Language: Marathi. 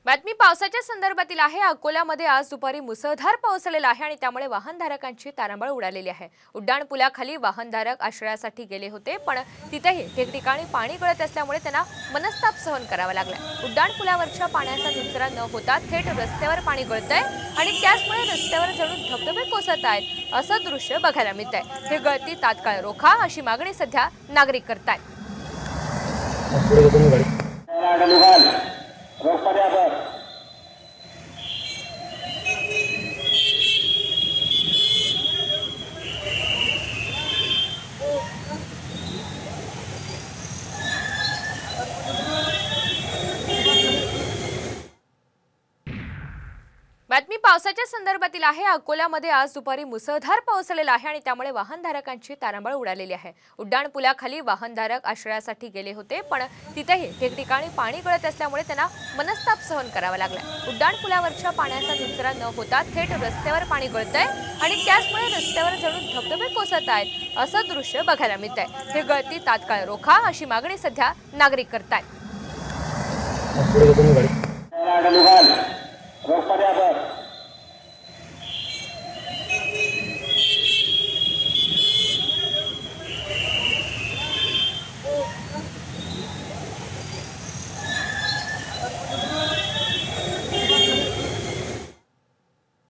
बातमी पावसाच्या संदर्भातील आहे। अकोल्यामध्ये आज दुपारी मुसळधार पाऊस झालेला आहे आणि त्यामुळे वाहनधारकांची तारांबळ उडालेली आहे। उड्डाणपुलाखाली वाहनधारक आश्रयासाठी गेले होते, पण तिथेही ठिकठिकाणी पाणी गळत असल्यामुळे त्यांना मनस्ताप सहन करावा लागला। उड्डाणपुलावरच्या पाण्याचा निचरा न होता थेट रस्त्यावर पाणी गळतंय आणि त्यामुळे रस्त्यावर जणू धबधबे कोसळत आहेत असं दृश्य बघायला मिळतंय। हे गळती तात्काळ रोखा अशी मागणी सध्या नागरिक करतायत। बातमी पावसाच्या संदर्भातील आहे। अकोल्यामध्ये आज दुपारी मुसळधार पाऊस झालेला आहे आणि त्यामुळे वाहनधारकांची तारांबळ उडालेली आहे। उड्डाणपुलाखाली वाहनधारक आश्रयासाठी गेले होते, पण तिथेही ठिकठिकाणी पाणी गळत असल्यामुळे त्यांना मनस्ताप सहन करावा लागला। उड्डाणपुलावरच्या पाण्याचा निचरा न होता थेट रस्त्यावर पाणी गळतंय आणि त्यामुळे रस्त्यावर जणू धबधबे कोसळत आहेत असं दृश्य बघायला मिळतंय। हे गळती तात्काळ रोखा अशी मागणी सध्या नागरिक करतायत।